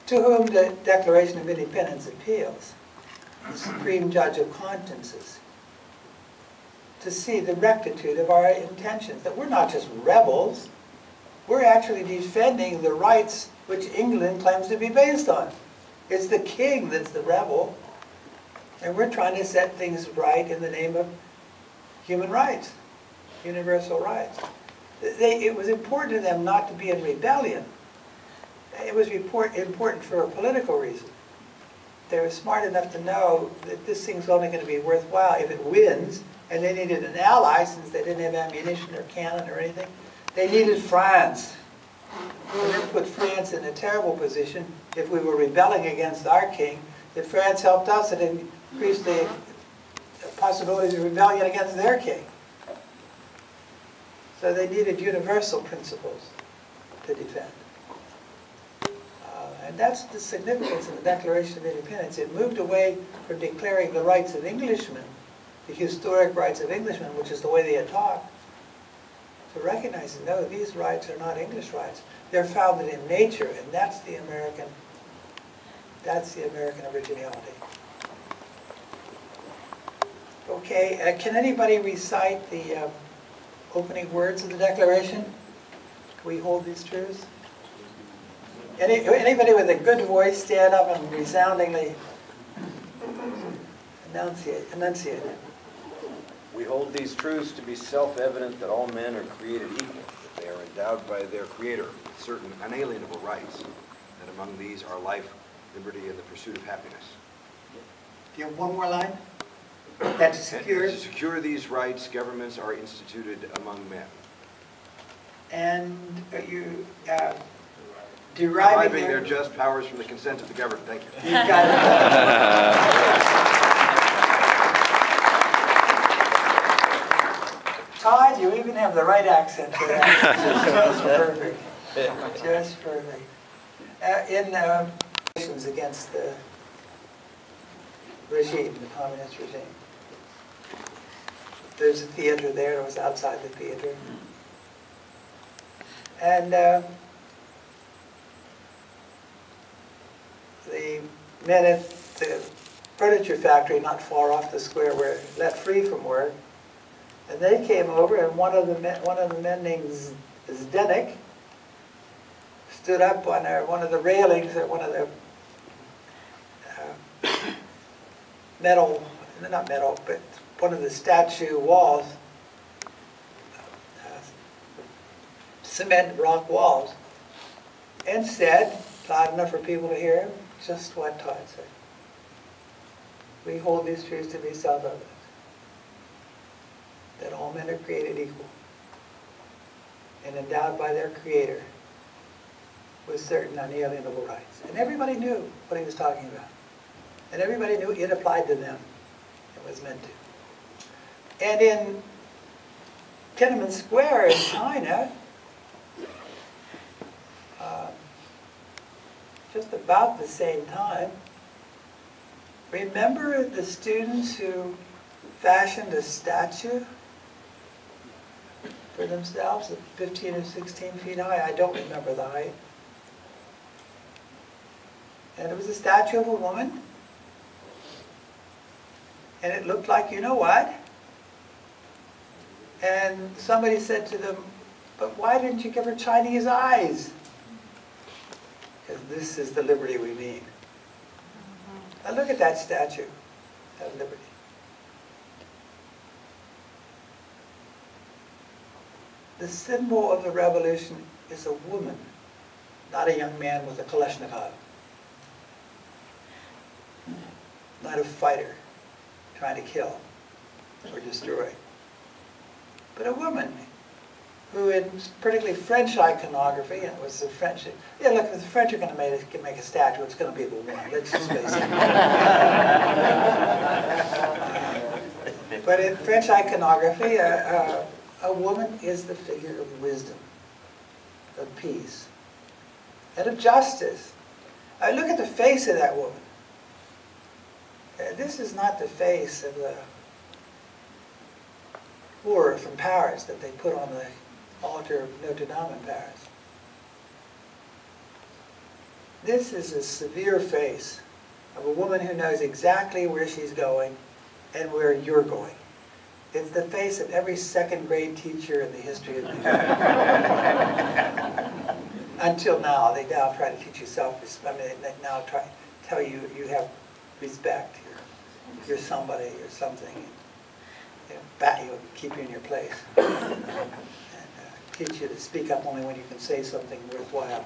to whom the Declaration of Independence appeals, the supreme judge of consciences, to see the rectitude of our intentions, that we're not just rebels, we're actually defending the rights which England claims to be based on. It's the king that's the rebel, and we're trying to set things right in the name of human rights, universal rights. It was important to them not to be in rebellion. It was important for a political reason. They were smart enough to know that this thing's only going to be worthwhile if it wins, and they needed an ally since they didn't have ammunition or cannon or anything. They needed France. And they put France in a terrible position if we were rebelling against our king. If France helped us, it increased the possibilities of rebellion against their king. So they needed universal principles to defend. And that's the significance of the Declaration of Independence. It moved away from declaring the rights of Englishmen, the historic rights of Englishmen, which is the way they had talked, to recognize, no, these rights are not English rights. They're founded in nature, and that's the American originality. Okay, can anybody recite the opening words of the Declaration? Can we hold these truths? Anybody with a good voice stand up and resoundingly enunciate it. We hold these truths to be self-evident that all men are created equal, that they are endowed by their Creator with certain unalienable rights, that among these are life, liberty, and the pursuit of happiness. Do you have one more line? That to secure these rights, governments are instituted among men. And you deriving their just powers from the consent of the governed. Thank you. You got it. Todd, you even have the right accent for that. Just perfect. Just perfect. In against the regime, the communist regime. There's a theater there. It was outside the theater. And the men at the furniture factory not far off the square were let free from work. And they came over, and one of the men named Zdenek stood up on one of the railings at one of the not metal, but one of the statue walls, cement rock walls, and said, loud enough for people to hear him, just what Todd said. We hold these truths to be self-evident, that all men are created equal and endowed by their Creator with certain unalienable rights. And everybody knew what he was talking about. And everybody knew it applied to them. It was meant to. And in Tiananmen Square in China, just about the same time, remember the students who fashioned a statue for themselves at 15 or 16 feet high? I don't remember the height. And it was a statue of a woman. And it looked like, you know what? And somebody said to them, but why didn't you give her Chinese eyes? Because this is the liberty we mean. Now look at that statue of liberty. The symbol of the revolution is a woman, not a young man with a Kalashnikov. Not a fighter trying to kill or destroy, but a woman who, in particularly French iconography, and it was the French. Yeah, look, if the French are going to make a statue, it's going to be the woman. Let's just face it. But in French iconography, a woman is the figure of wisdom, of peace, and of justice. Look at the face of that woman. This is not the face of the whore from Paris that they put on the altar of Notre Dame in Paris. This is a severe face of a woman who knows exactly where she's going and where you're going. It's the face of every second grade teacher in the history of the until now. They now try to teach you self-respect. I mean, they now try to tell you you have respect. You're somebody or something. You'll keep you in your place. And teach you to speak up only when you can say something worthwhile.